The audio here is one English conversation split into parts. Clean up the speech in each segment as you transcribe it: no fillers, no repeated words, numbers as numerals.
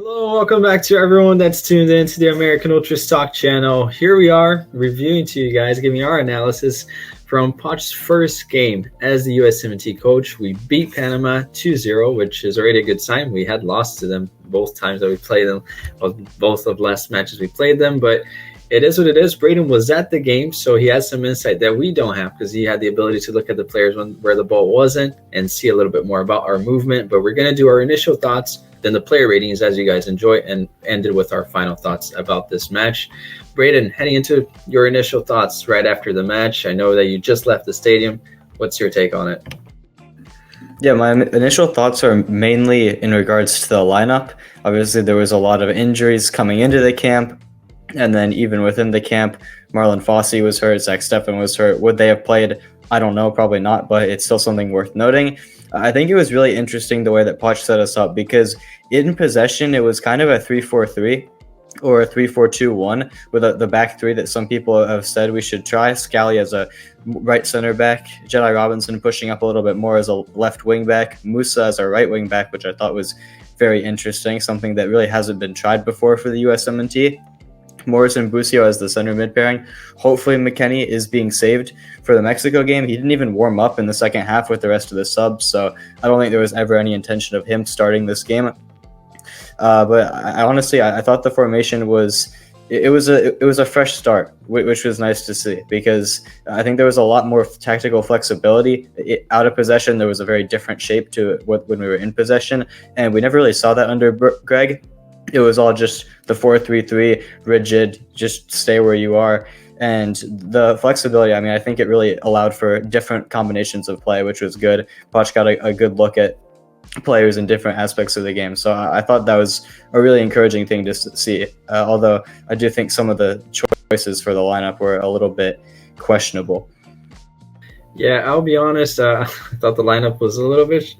Hello, welcome back to everyone that's tuned in to the American Ultra Stock channel. Here we are reviewing to you guys, giving our analysis from Poch's first game as the USMNT coach. We beat Panama 2-0, which is already a good sign. We had lost to them both times that we played them, both of the last matches we played them, but it is what it is. Brenden was at the game, so he has some insight that we don't have because he had the ability to look at the players where the ball wasn't and see a little bit more about our movement. But we're going to do our initial thoughts, then the player ratings as you guys enjoy, and ended with our final thoughts about this match. Brenden, heading into your initial thoughts right after the match. I know that you just left the stadium. What's your take on it? Yeah, my initial thoughts are mainly in regards to the lineup. Obviously, there was a lot of injuries coming into the camp. And then even within the camp, Marlon Fossey was hurt, Zach Steffen was hurt. Would they have played? I don't know, probably not, but it's still something worth noting. I think it was really interesting the way that Poch set us up because in possession, it was kind of a 3-4-3 or a 3-4-2-1 with the back three that some people have said we should try. Scally as a right center back, Antonee Robinson pushing up a little bit more as a left wing back, Musah as a right wing back, which I thought was very interesting, something that really hasn't been tried before for the USMNT. Morris and Busio as the center mid pairing. Hopefully McKenzie is being saved for the Mexico game. He didn't even warm up in the second half with the rest of the subs, so I don't think there was ever any intention of him starting this game. But I honestly thought the formation was a fresh start, which was nice to see because I think there was a lot more tactical flexibility. Out of possession, there was a very different shape to when we were in possession, and we never really saw that under Greg. It was all just the 4-3-3, rigid, just stay where you are. And the flexibility, I think it really allowed for different combinations of play, which was good. Poch got a good look at players in different aspects of the game. So I thought that was a really encouraging thing to see. Although I do think some of the choices for the lineup were a little bit questionable. Yeah, I'll be honest. I thought the lineup was a little bit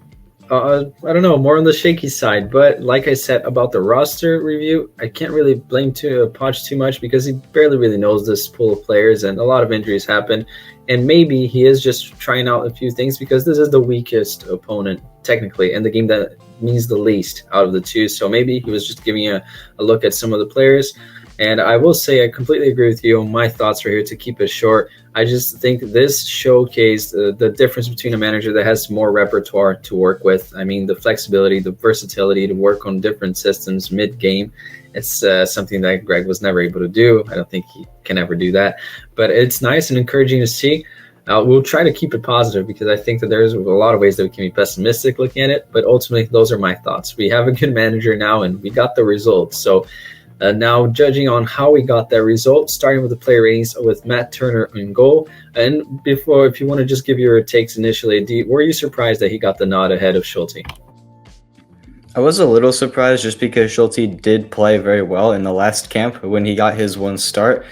I don't know, more on the shaky side. But like I said about the roster review, I can't really blame Poch too much because he barely really knows this pool of players and a lot of injuries happen. And maybe he is just trying out a few things because this is the weakest opponent technically and the game that means the least out of the two. So maybe he was just giving a look at some of the players. And I will say I completely agree with you. My thoughts are here to keep it short. I just think this showcased the difference between a manager that has more repertoire to work with. The flexibility, the versatility to work on different systems mid-game. It's something that Greg was never able to do. I don't think he can ever do that. But it's nice and encouraging to see. We'll try to keep it positive because I think that there's a lot of ways that we can be pessimistic looking at it. But ultimately, those are my thoughts. We have a good manager now, and we got the results. So now judging on how we got that result, starting with the player ratings with Matt Turner in goal. And before, if you want to just give your takes initially, were you surprised that he got the nod ahead of Schulte? I was a little surprised just because Schulte did play very well in the last camp when he got his one start.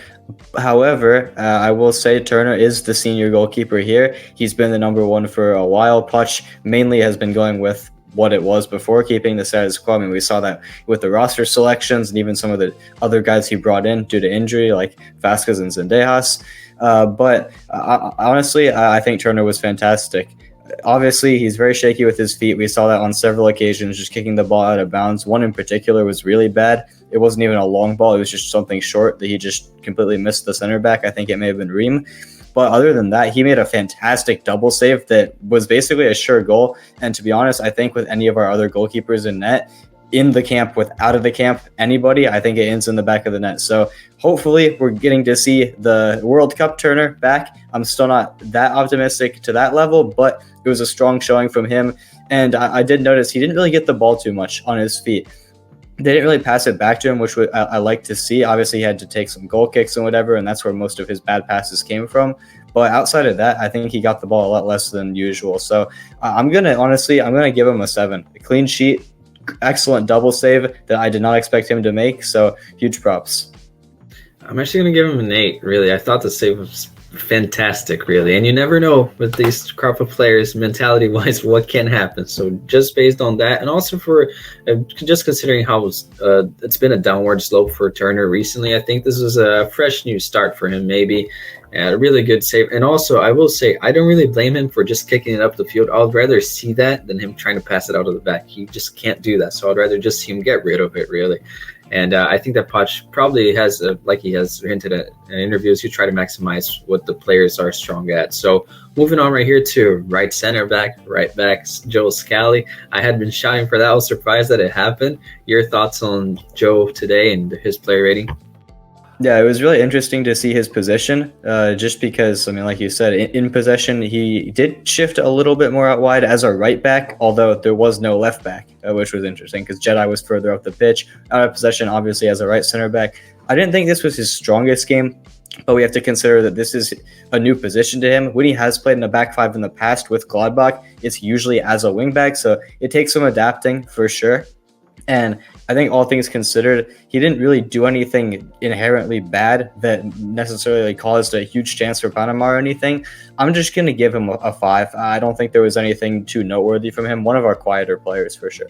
However, I will say Turner is the senior goalkeeper here. He's been the number one for a while. Poch mainly has been going with what it was before, keeping the status quo. We saw that with the roster selections and even some of the other guys he brought in due to injury, like Vasquez and Zendejas. But honestly, I think Turner was fantastic. Obviously, he's very shaky with his feet. We saw that on several occasions, just kicking the ball out of bounds. One in particular was really bad. It wasn't even a long ball. It was just something short that he just completely missed the center back. I think it may have been Ream. But other than that, he made a fantastic double save that was basically a sure goal. And to be honest, I think with any of our other goalkeepers in net, in the camp, out of the camp, anybody, I think it ends in the back of the net. So hopefully we're getting to see the World Cup Turner back. I'm still not that optimistic to that level, but it was a strong showing from him. And I did notice he didn't really get the ball too much on his feet. They didn't really pass it back to him, which I like to see. Obviously, he had to take some goal kicks and whatever, and that's where most of his bad passes came from. But outside of that, I think he got the ball a lot less than usual. So I'm going to give him a 7. A clean sheet, excellent double save that I did not expect him to make. So huge props. I'm actually going to give him an 8, really. I thought the save was fantastic, really. And you never know with these crop of players, mentality-wise, what can happen. So just based on that, and also for just considering how it's been a downward slope for Turner recently, I think this is a fresh new start for him, maybe. Yeah, a really good save. And also, I will say, I don't really blame him for just kicking it up the field. I would rather see that than him trying to pass it out of the back. He just can't do that. So I'd rather just see him get rid of it, really. And I think that Poch probably has, like he has hinted at in interviews, he try to maximize what the players are strong at. So moving on right here to right center back, right back, Joe Scally. I had been shouting for that. I was surprised that it happened. Your thoughts on Joe today and his player rating? Yeah, it was really interesting to see his position, just because, I mean, like you said, in possession, he did shift a little bit more out wide as a right back, although there was no left back, which was interesting because Jedi was further up the pitch. Out of possession, obviously, as a right center back. I didn't think this was his strongest game, but we have to consider that this is a new position to him. When he has played in the back five in the past with Gladbach, it's usually as a wing back, so it takes some adapting for sure. And I think all things considered, he didn't really do anything inherently bad that necessarily caused a huge chance for Panama or anything. I'm just going to give him a 5. I don't think there was anything too noteworthy from him. One of our quieter players for sure.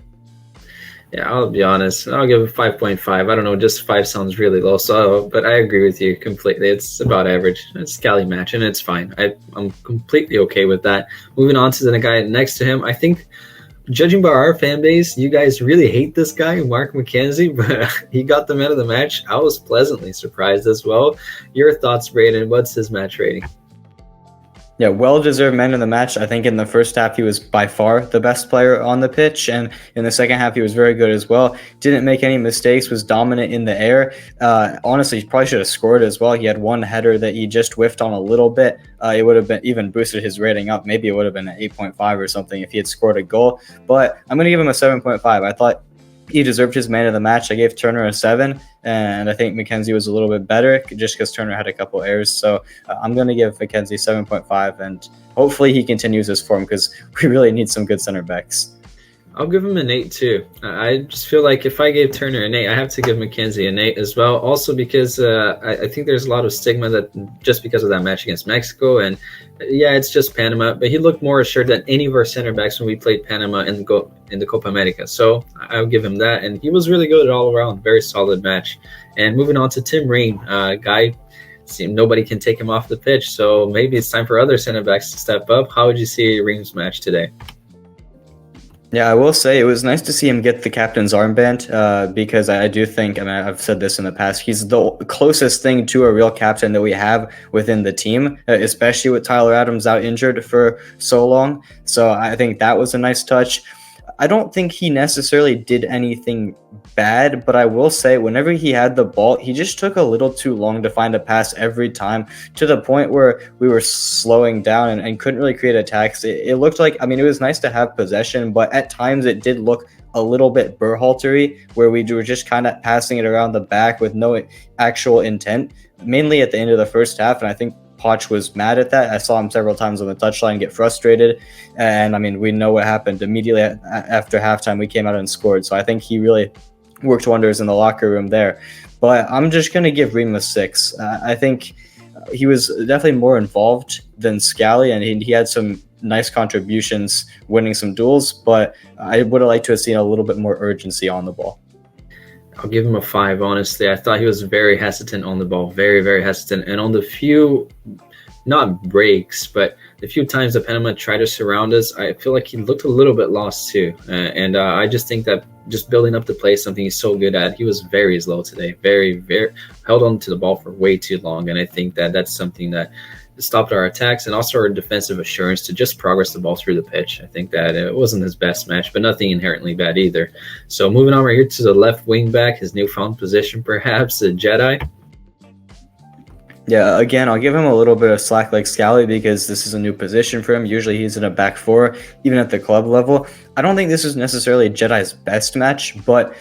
Yeah, I'll be honest. I'll give it 5.5. I don't know, just 5 sounds really low. So, but I agree with you completely. It's about average. It's Scally match, and it's fine. I'm completely okay with that. Moving on to the guy next to him, I think, judging by our fan base, you guys really hate this guy, Mark McKenzie, but he got the man of the match. I was pleasantly surprised as well. Your thoughts, Brayden? What's his match rating? Yeah, well-deserved man of the match. I think in the first half, he was by far the best player on the pitch. And in the second half, he was very good as well. Didn't make any mistakes, was dominant in the air. Honestly, he probably should have scored as well. He had one header that he just whiffed on a little bit. It would have been even boosted his rating up. Maybe it would have been an 8.5 or something if he had scored a goal. But I'm going to give him a 7.5. I thought he deserved his man of the match. I gave Turner a 7, and I think McKenzie was a little bit better just because Turner had a couple errors. So I'm going to give McKenzie 7.5, and hopefully he continues his form because we really need some good center backs. I'll give him an 8 too. I just feel like if I gave Turner an 8, I have to give McKenzie an 8 as well. Also because I think there's a lot of stigma that just because of that match against Mexico, and yeah, it's just Panama, but he looked more assured than any of our center backs when we played Panama in the Copa America. So I'll give him that, and he was really good all around. Very solid match. And moving on to Tim Ream, guy. Nobody can take him off the pitch, so maybe it's time for other center backs to step up. How would you see Ream's match today? Yeah, I will say it was nice to see him get the captain's armband because I do think, I mean, I've said this in the past, he's the closest thing to a real captain that we have within the team, especially with Tyler Adams out injured for so long. So I think that was a nice touch. I don't think he necessarily did anything bad, but I will say whenever he had the ball, he just took a little too long to find a pass every time, to the point where we were slowing down and couldn't really create attacks. It looked like, I mean, it was nice to have possession, but at times it did look a little bit Berhalter-y, where we were just kind of passing it around the back with no actual intent, mainly at the end of the first half. And I think Poch was mad at that. I saw him several times on the touchline get frustrated. And I mean, we know what happened. Immediately after halftime, we came out and scored. So I think he really worked wonders in the locker room there. But I'm just going to give Ream a 6. I think he was definitely more involved than Scally, and he had some nice contributions winning some duels. But I would have liked to have seen a little bit more urgency on the ball. I'll give him a 5, honestly. I thought he was very hesitant on the ball, very, very hesitant. And on the few, not breaks, but the few times that Panama tried to surround us, I feel like he looked a little bit lost too. And I just think that just building up the play is something he's so good at. He was very slow today, very, very held on to the ball for way too long. And I think that that's something that stopped our attacks and also our defensive assurance to just progress the ball through the pitch. I think that it wasn't his best match, but nothing inherently bad either. So moving on right here to the left wing back, his newfound position perhaps, a Jedi. Yeah, again, I'll give him a little bit of slack like Scally because this is a new position for him. Usually he's in a back four, even at the club level. I don't think this is necessarily Jedi's best match, but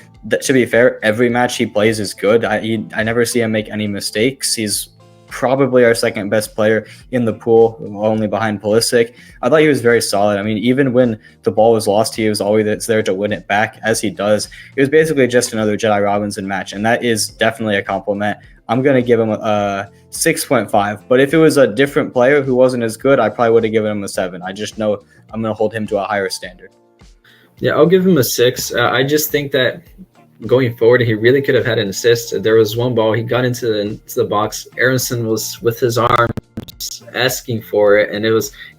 to be fair, every match he plays is good. I never see him make any mistakes. He's probably our second best player in the pool, only behind Pulisic. I thought he was very solid. I mean, even when the ball was lost, he was always there to win it back, as he does. It was basically just another Jedi Robinson match, and that is definitely a compliment. I'm going to give him a 6.5, but if it was a different player who wasn't as good, I probably would have given him a 7. I just know I'm going to hold him to a higher standard. Yeah, I'll give him a 6. I just think that going forward, he really could have had an assist. There was one ball, he got into the box. Aaronson was with his arm asking for it, and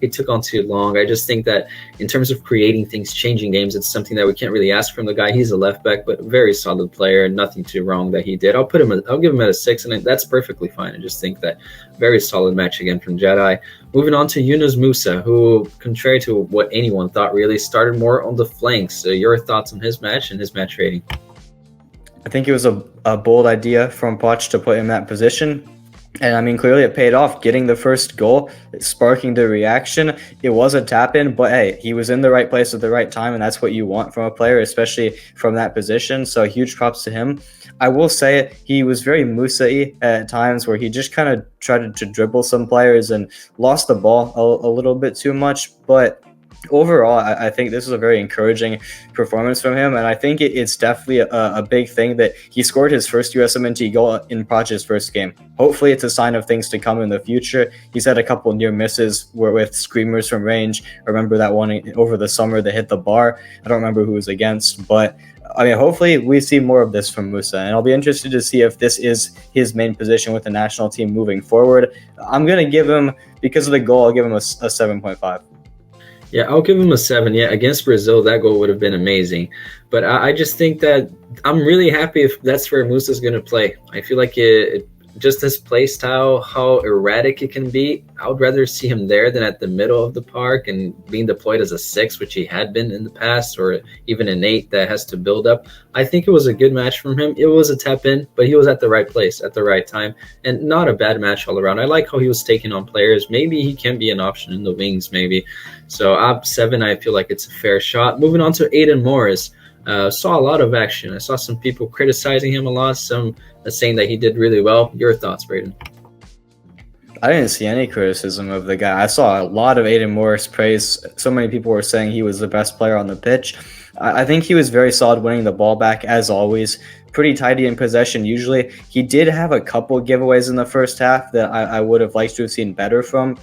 it took on too long. I just think that in terms of creating things, changing games, it's something that we can't really ask from the guy. He's a left back, but very solid player. Nothing too wrong that he did. I'll give him at a 6, and that's perfectly fine. I just think that very solid match again from Jedi. Moving on to Yunus Musah, who, contrary to what anyone thought, really started more on the flanks. So your thoughts on his match and his match rating? I think it was a bold idea from Poch to put him in that position. And I mean, clearly it paid off. Getting the first goal, sparking the reaction. It was a tap in, but hey, he was in the right place at the right time, and that's what you want from a player, especially from that position. So huge props to him. I will say he was very Musah-y at times, where he just kind of tried to dribble some players and lost the ball a little bit too much. But overall, I think this was a very encouraging performance from him, and I think it's definitely a big thing that he scored his first USMNT goal in Poch's first game. Hopefully, it's a sign of things to come in the future. He's had a couple near misses with screamers from range. I remember that one over the summer that hit the bar. I don't remember who it was against, but I mean, hopefully we see more of this from Musah, and I'll be interested to see if this is his main position with the national team moving forward. I'm going to give him, because of the goal, I'll give him a 7.5. Yeah, I'll give him a 7. Yeah, against Brazil, that goal would have been amazing. But I just think that I'm really happy if that's where Musah's going to play. I feel like just his play style, how erratic it can be, I would rather see him there than at the middle of the park and being deployed as a 6, which he had been in the past, or even an 8 that has to build up. I think it was a good match from him. It was a tap in, but he was at the right place at the right time, and not a bad match all around. I like how he was taking on players. Maybe he can be an option in the wings, maybe. So up 7, I feel like it's a fair shot. Moving on to Aidan Morris. Saw a lot of action. I saw some people criticizing him a lot, some saying that he did really well. Your thoughts, Brenden? I didn't see any criticism of the guy. I saw a lot of Aidan Morris praise. So many people were saying he was the best player on the pitch. I think he was very solid winning the ball back, as always. Pretty tidy in possession usually. He did have a couple giveaways in the first half that I would have liked to have seen better from.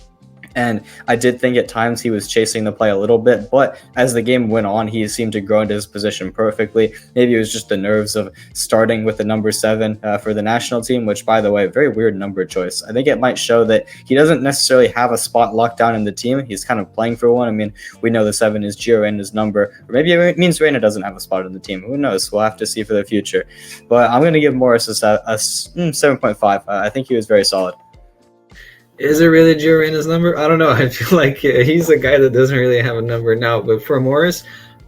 And I did think at times he was chasing the play a little bit, but as the game went on, he seemed to grow into his position perfectly. Maybe it was just the nerves of starting with the number 7 for the national team, which, by the way, very weird number choice. I think it might show that he doesn't necessarily have a spot locked down in the team. He's kind of playing for one. I mean, we know the 7 is Gio Reyna's number, or maybe it means Reyna doesn't have a spot in the team. Who knows? We'll have to see for the future. But I'm going to give Morris a 7.5. I think he was very solid. Is it really Gio Reyna's number? I don't know. I feel like he's a guy that doesn't really have a number now. But for Morris,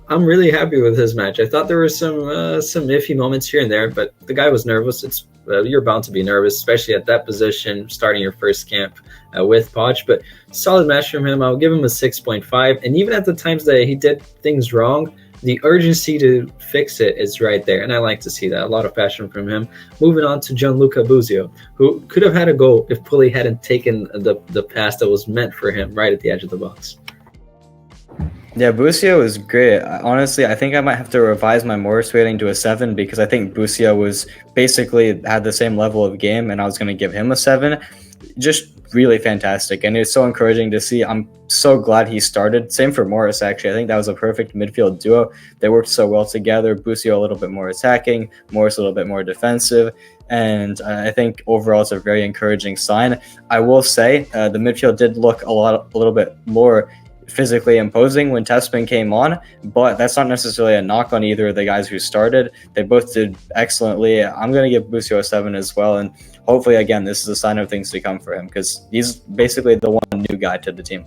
I'm really happy with his match. I thought there were some iffy moments here and there, but the guy was nervous. You're bound to be nervous, especially at that position, starting your first camp with Poch. But solid match from him. I'll give him a 6.5. And even at the times that he did things wrong, the urgency to fix it is right there, and I like to see that. A lot of passion from him. Moving on to Gianluca Busio, who could have had a goal if Pulisic hadn't taken the pass that was meant for him right at the edge of the box. Yeah, Busio was great. Honestly, I think I might have to revise my Morris rating to a 7 because I think Busio was basically had the same level of game, and I was going to give him a 7. Just really fantastic, and it's so encouraging to see. I'm so glad he started. Same for Morris, actually. I think that was a perfect midfield duo. They worked so well together. Busio a little bit more attacking, Morris a little bit more defensive, and I think overall it's a very encouraging sign. I will say the midfield did look a little bit more physically imposing when Tessmann came on, but that's not necessarily a knock on either of the guys who started. They both did excellently. I'm going to give Busio a 7 as well, and hopefully, again, this is a sign of things to come for him because he's basically the one new guy to the team.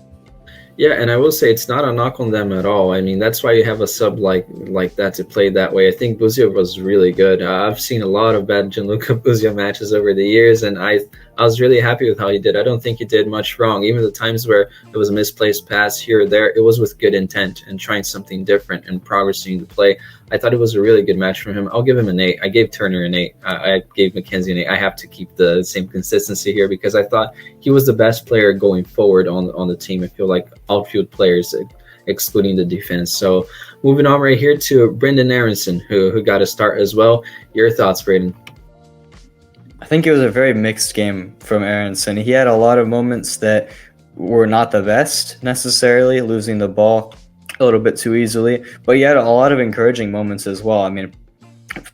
Yeah, and I will say it's not a knock on them at all. I mean, that's why you have a sub like that to play that way. I think Busio was really good. I've seen a lot of bad Gianluca Busio matches over the years, and I was really happy with how he did. I don't think he did much wrong. Even the times where it was a misplaced pass here or there, it was with good intent and trying something different and progressing the play. I thought it was a really good match from him. I'll give him an 8. I gave Turner an 8. I gave McKenzie an 8. I have to keep the same consistency here because I thought he was the best player going forward on the team. I feel like outfield players, excluding the defense. So moving on right here to Brenden Aaronson, who got a start as well. Your thoughts, Brenden? I think it was a very mixed game from Aaronson. He had a lot of moments that were not the best necessarily, losing the ball a little bit too easily, but he had a lot of encouraging moments as well. I mean,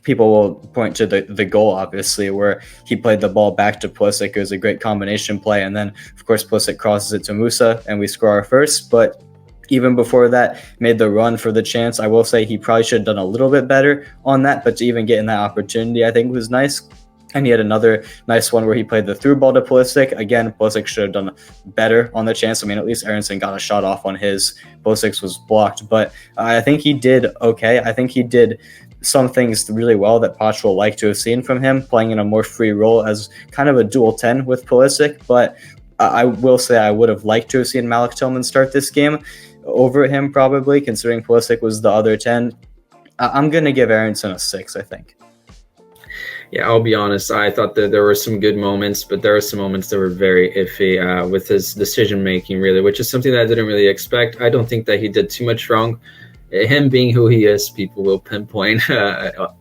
people will point to the goal, obviously, where he played the ball back to Pulisic. It was a great combination play. And then, of course, Pulisic crosses it to Musah, and we score our first. But even before that, made the run for the chance. I will say he probably should have done a little bit better on that, but to even get in that opportunity, I think was nice. And he had another nice one where he played the through ball to Pulisic. Again, Pulisic should have done better on the chance. I mean, at least Aaronson got a shot off on his. Pulisic was blocked, but I think he did okay. I think he did some things really well that Poch will like to have seen from him, playing in a more free role as kind of a dual 10 with Pulisic. But I will say I would have liked to have seen Malik Tillman start this game over him, probably, considering Pulisic was the other 10. I'm going to give Aaronson a 6, I think. Yeah, I'll be honest. I thought that there were some good moments, but there are some moments that were very iffy with his decision making, really, which is something that I didn't really expect. I don't think that he did too much wrong. Him being who he is, people will pinpoint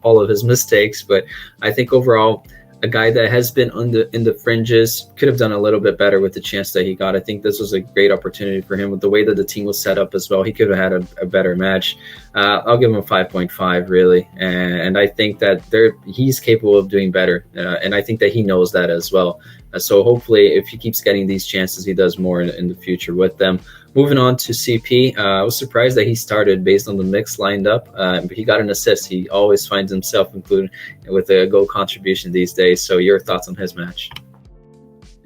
all of his mistakes, but I think overall, a guy that has been in the fringes could have done a little bit better with the chance that he got. I think this was a great opportunity for him with the way that the team was set up as well. He could have had a better match. I'll give him a 5.5, really, and I think that he's capable of doing better, and I think that he knows that as well. So hopefully, if he keeps getting these chances, he does more in the future with them. Moving on to CP, I was surprised that he started based on the mix lined up, but he got an assist. He always finds himself included with a goal contribution these days. So your thoughts on his match?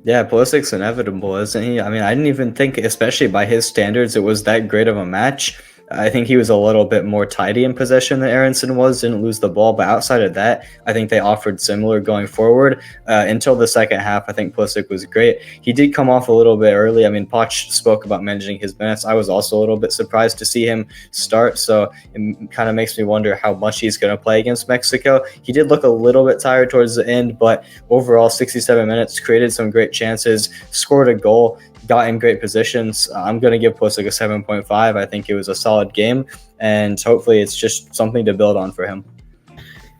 Yeah, Pulisic's inevitable, isn't he? I mean, I didn't even think, especially by his standards, it was that great of a match. I think he was a little bit more tidy in possession than Aaronson was, didn't lose the ball. But outside of that, I think they offered similar going forward. Until the second half, I think Pulisic was great. He did come off a little bit early. I mean, Poch spoke about managing his minutes. I was also a little bit surprised to see him start. So it kind of makes me wonder how much he's going to play against Mexico. He did look a little bit tired towards the end, but overall, 67 minutes, created some great chances, scored a goal, got in great positions. I'm going to give Pulisic a 7.5. I think it was a solid game, and hopefully it's just something to build on for him.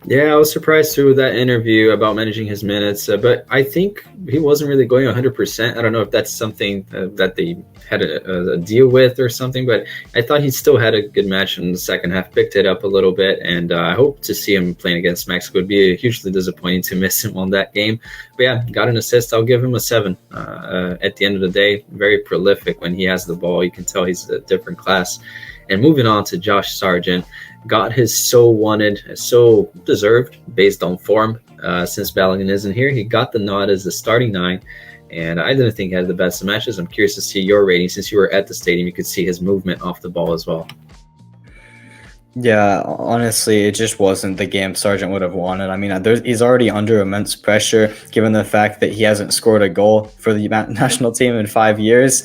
Yeah, I was surprised through that interview about managing his minutes, but I think he wasn't really going 100%. I don't know if that's something that they had a deal with or something, but I thought he still had a good match in the second half, picked it up a little bit, and I hope to see him playing against Mexico. It would be hugely disappointing to miss him on that game. But yeah, got an assist. I'll give him a 7. At the end of the day, very prolific when he has the ball. You can tell he's a different class. And moving on to Josh Sargent, got his so wanted, so deserved, based on form. Since Balogun isn't here, he got the nod as the starting 9, and I didn't think he had the best of matches. I'm curious to see your rating. Since you were at the stadium, you could see his movement off the ball as well. Yeah, honestly, it just wasn't the game Sargent would have wanted. I mean, he's already under immense pressure, given the fact that he hasn't scored a goal for the national team in 5 years.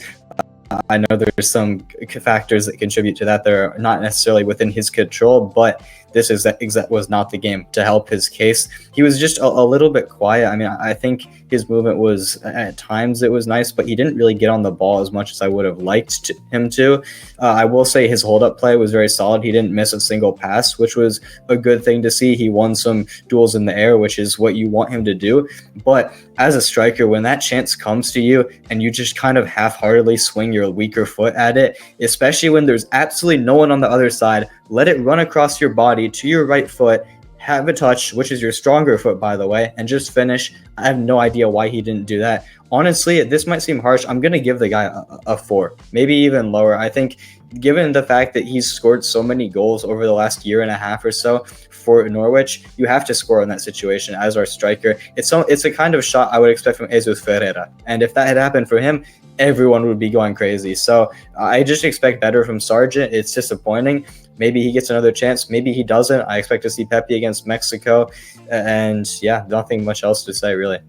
I know there's some factors that contribute to that that are not necessarily within his control, but this was not the game to help his case. He was just a little bit quiet. I mean, I think his movement was, at times it was nice, but he didn't really get on the ball as much as I would have liked him to. I will say his hold-up play was very solid. He didn't miss a single pass, which was a good thing to see. He won some duels in the air, which is what you want him to do. But as a striker, when that chance comes to you and you just kind of half-heartedly swing your weaker foot at it, especially when there's absolutely no one on the other side, let it run across your body to your right foot, have a touch, which is your stronger foot, by the way, and just finish. I have no idea why he didn't do that. Honestly, this might seem harsh. I'm going to give the guy a 4, maybe even lower. I think given the fact that he's scored so many goals over the last year and a half or so for Norwich, you have to score in that situation as our striker. It's a kind of shot I would expect from Jesus Ferreira. And if that had happened for him, everyone would be going crazy. So I just expect better from Sargent. It's disappointing. Maybe he gets another chance. Maybe he doesn't. I expect to see Pepi against Mexico. And yeah, nothing much else to say, really.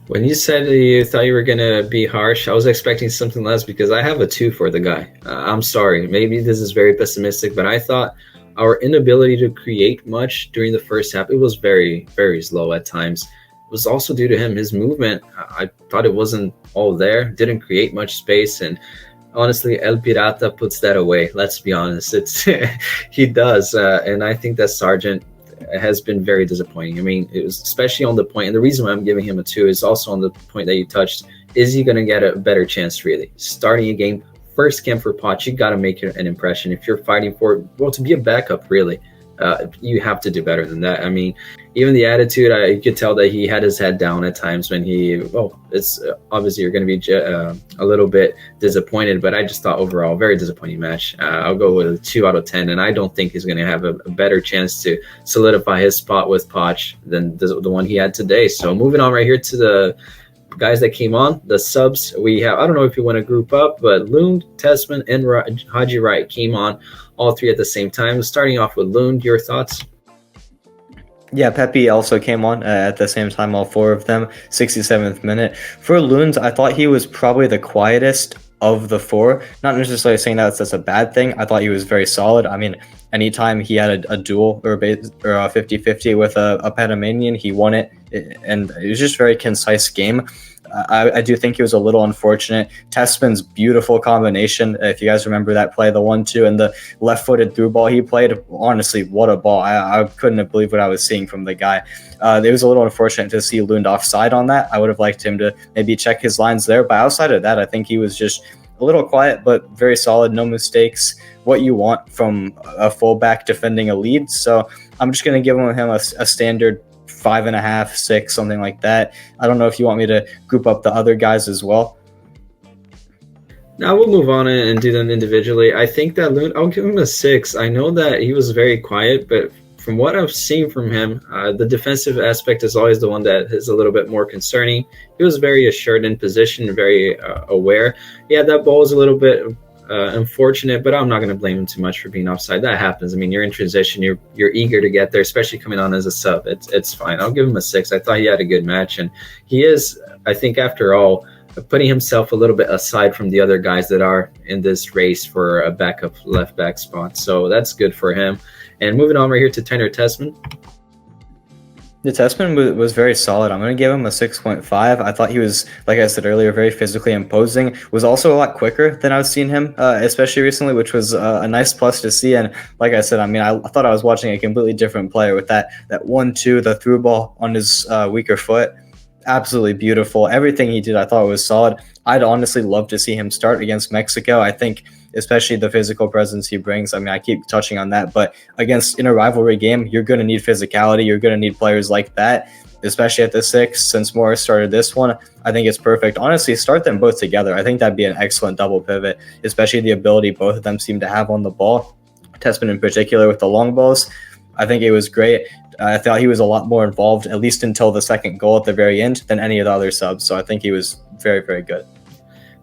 When you said you thought you were going to be harsh, I was expecting something less because I have a 2 for the guy. I'm sorry. Maybe this is very pessimistic, but I thought our inability to create much during the first half, it was very, very slow at times. It was also due to him. His movement, I thought it wasn't all there. Didn't create much space. And honestly, El Pirata puts that away. Let's be honest. He does. And I think that Sargent has been very disappointing. I mean, it was especially on the point, and the reason why I'm giving him a 2 is also on the point that you touched. Is he going to get a better chance, really? Starting a game, first game for Poch, you got to make an impression. If you're fighting for, well, to be a backup, really. you have to do better than that. I mean, even the attitude, I could tell that he had his head down at times when it's obviously you're going to be a little bit disappointed, but I just thought overall, very disappointing match. I'll go with a 2 out of 10, and I don't think he's going to have a better chance to solidify his spot with Poch than the one he had today. So moving on right here to the guys that came on, the subs, we have, I don't know if you want to group up, but Lund, Tessmann, and Haji Wright came on, all three at the same time. Starting off with Lund, your thoughts? Yeah, Pepi also came on at the same time, all four of them, 67th minute. For Lund, I thought he was probably the quietest of the four. Not necessarily saying that's a bad thing. I thought he was very solid. I mean, anytime he had a duel or a 50-50 with a Panamanian, he won it. And it was just a very concise game. I do think he was a little unfortunate. Tessmann's beautiful combination, if you guys remember that play, the 1-2 and the left-footed through ball he played, honestly, what a ball. I couldn't believe what I was seeing from the guy. It was a little unfortunate to see Lund offside on that. I would have liked him to maybe check his lines there, but outside of that, I think he was just a little quiet, but very solid, no mistakes, what you want from a fullback defending a lead. So I'm just going to give him a standard 5.5, 6, something like that. I don't know if you want me to group up the other guys as well. Now we'll move on and do them individually. I think that Lund, I'll give him a 6. I know that he was very quiet, but from what I've seen from him, the defensive aspect is always the one that is a little bit more concerning. He was very assured in position, very aware. Yeah, that ball was a little bit unfortunate, but I'm not going to blame him too much for being offside. That happens. I mean, you're in transition, you're eager to get there, especially coming on as a sub. It's fine. I'll give him a 6. I thought he had a good match, and he is, I think, after all, putting himself a little bit aside from the other guys that are in this race for a backup left back spot. So that's good for him. And moving on right here to Tanner Tessmann. The Tessmann was very solid. I'm going to give him a 6.5. I thought he was, like I said earlier, very physically imposing. Was also a lot quicker than I've seen him, especially recently, which was a nice plus to see. And like I said, I mean, I thought I was watching a completely different player with that 1-2, the through ball on his weaker foot. Absolutely beautiful. Everything he did, I thought was solid. I'd honestly love to see him start against Mexico. I think especially the physical presence he brings. I mean, I keep touching on that, but in a rivalry game, you're going to need physicality. You're going to need players like that, especially at the 6. Since Morris started this one, I think it's perfect. Honestly, start them both together. I think that'd be an excellent double pivot, especially the ability both of them seem to have on the ball. Tessmann in particular with the long balls. I think it was great. I thought he was a lot more involved, at least until the second goal at the very end, than any of the other subs. So I think he was very, very good.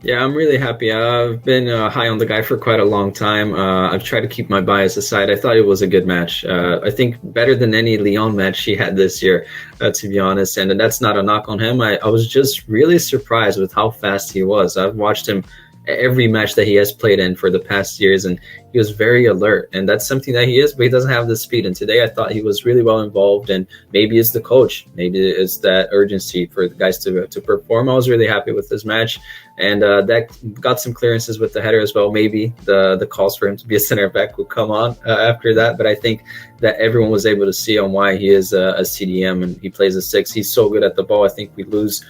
Yeah, I'm really happy. I've been high on the guy for quite a long time. I've tried to keep my bias aside. I thought it was a good match. I think better than any Lyon match he had this year, to be honest. And that's not a knock on him. I was just really surprised with how fast he was. I've watched him every match that he has played in for the past years, and he was very alert, and that's something that he is, but he doesn't have the speed. And today I thought he was really well involved, and maybe it's the coach, maybe it's that urgency for the guys to perform. I was really happy with this match, and that got some clearances with the header as well. Maybe the calls for him to be a center back will come on after that, but I think that everyone was able to see on why he is a CDM and he plays a 6. He's so good at the ball. I think we lose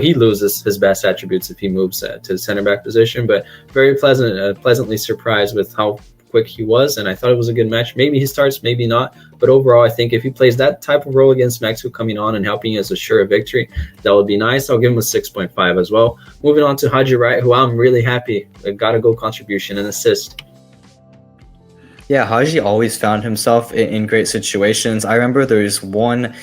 he loses his best attributes if he moves to the center back position, but very pleasantly surprised with how quick he was, and I thought it was a good match. Maybe he starts, maybe not, but overall I think if he plays that type of role against Mexico, coming on and helping us assure a victory, that would be nice. I'll give him a 6.5 as well. Moving on to Haji Wright, who I'm really happy got a goal contribution and assist. Yeah, Haji always found himself in great situations. I remember there was one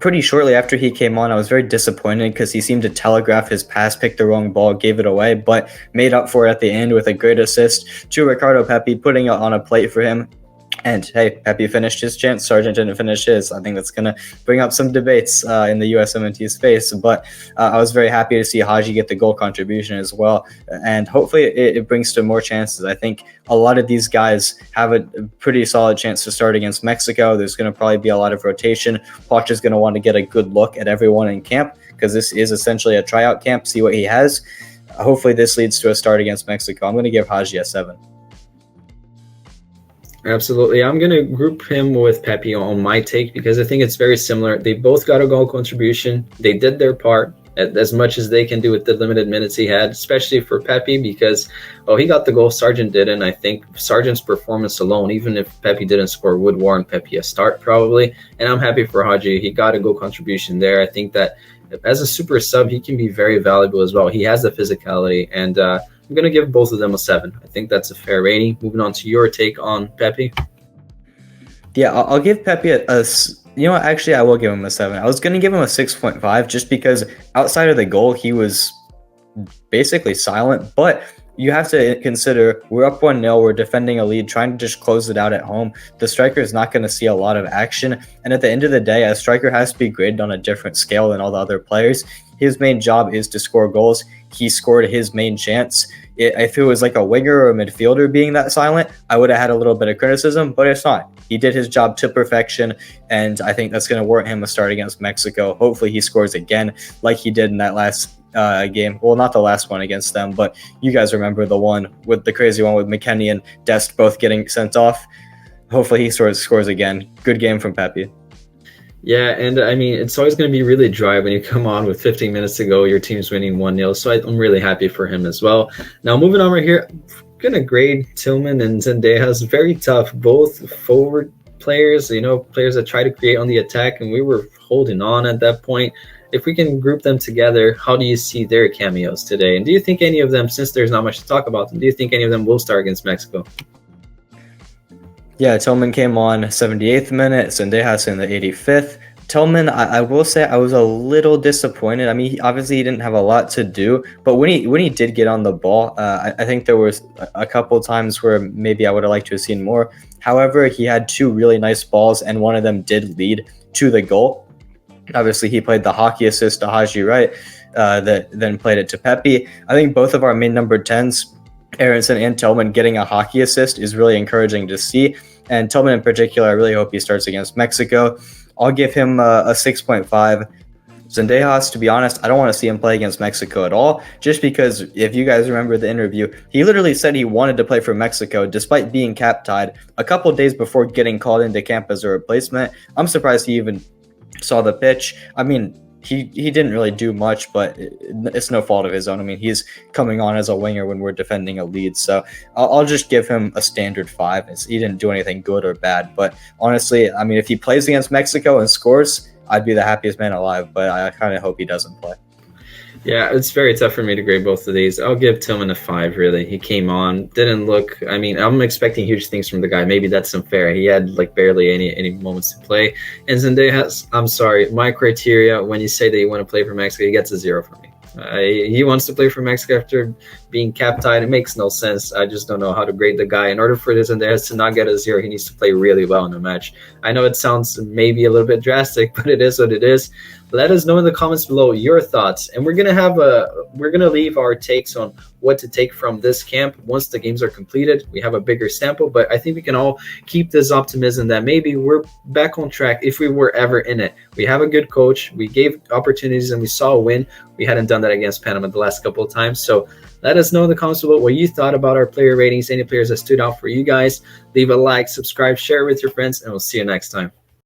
pretty shortly after he came on. I was very disappointed because he seemed to telegraph his pass, picked the wrong ball, gave it away, but made up for it at the end with a great assist to Ricardo Pepi, putting it on a plate for him. And hey, Pepi finished his chance. Sargent didn't finish his. I think that's going to bring up some debates in the USMNT space. But I was very happy to see Haji get the goal contribution as well. And hopefully it brings to more chances. I think a lot of these guys have a pretty solid chance to start against Mexico. There's going to probably be a lot of rotation. Poch is going to want to get a good look at everyone in camp because this is essentially a tryout camp, see what he has. Hopefully this leads to a start against Mexico. I'm going to give Haji a 7. Absolutely. I'm going to group him with Pepi on my take because I think it's very similar. They both got a goal contribution. They did their part. as much as they can do with the limited minutes he had, especially for Pepi, because he got the goal, Sargent didn't. I think Sargent's performance alone, even if Pepi didn't score, would warrant Pepi a start probably. And I'm happy for Haji. He got a goal contribution there. I think that as a super sub, he can be very valuable as well. He has the physicality, and I'm going to give both of them a 7. I think that's a fair rating. Moving on to your take on Pepi. Yeah, I'll give Pepi you know what, actually, I will give him a 7. I was going to give him a 6.5 just because outside of the goal, he was basically silent. But you have to consider we're up 1-0, we're defending a lead, trying to just close it out at home. The striker is not going to see a lot of action. And at the end of the day, a striker has to be graded on a different scale than all the other players. His main job is to score goals. He scored his main chance. If it was like a winger or a midfielder being that silent, I would have had a little bit of criticism, but it's not. He did his job to perfection, and I think that's going to warrant him a start against Mexico. Hopefully he scores again like he did in that last game. Well, not the last one against them, but you guys remember the one with the crazy one with McKenzie and Dest both getting sent off. Hopefully he scores again. Good game from Pepi. Yeah, and I mean, it's always going to be really dry when you come on with 15 minutes to go, your team's winning 1-0, so I'm really happy for him as well. Now, moving on right here, I'm going to grade Tillman and Zendejas. Very tough, both forward players, players that try to create on the attack, and we were holding on at that point. If we can group them together, how do you see their cameos today? And do you think any of them, since there's not much to talk about them, do you think any of them will start against Mexico? Yeah, Tillman came on 78th minute, Zendejas in the 85th. Tillman, I will say I was a little disappointed. I mean, obviously he didn't have a lot to do, but when he did get on the ball, I think there was a couple times where maybe I would have liked to have seen more. However, he had 2 really nice balls, and one of them did lead to the goal. Obviously, he played the hockey assist to Haji, Wright, that then played it to Pepi. I think both of our main number 10s, Aaronson and Tillman, getting a hockey assist is really encouraging to see. And Tillman in particular, I really hope he starts against Mexico. I'll give him a 6.5. Zendejas, to be honest, I don't want to see him play against Mexico at all, just because if you guys remember the interview, he literally said he wanted to play for Mexico despite being cap-tied a couple days before getting called into camp as a replacement. I'm surprised he even saw the pitch. I mean, he didn't really do much, but it's no fault of his own. I mean, he's coming on as a winger when we're defending a lead, so I'll just give him a standard 5. He didn't do anything good or bad, but honestly, I mean, if he plays against Mexico and scores, I'd be the happiest man alive, but I kind of hope he doesn't play. Yeah, it's very tough for me to grade both of these. I'll give Tillman a 5, really. He came on, didn't look, I mean, I'm expecting huge things from the guy. Maybe that's unfair. He had like barely any moments to play. And Zendejas, I'm sorry, my criteria, when you say that you want to play for Mexico, he gets a 0 for me. He wants to play for Mexico after being cap-tied. It makes no sense. I just don't know how to grade the guy. In order for this Zendejas to not get a 0, he needs to play really well in a match. I know it sounds maybe a little bit drastic, but it is what it is. Let us know in the comments below your thoughts, and we're gonna leave our takes on what to take from this camp once the games are completed. We have a bigger sample, but I think we can all keep this optimism that maybe we're back on track if we were ever in it. We have a good coach. We gave opportunities and we saw a win. We hadn't done that against Panama the last couple of times. So let us know in the comments below what you thought about our player ratings, any players that stood out for you guys. Leave a like, subscribe, share with your friends, and we'll see you next time.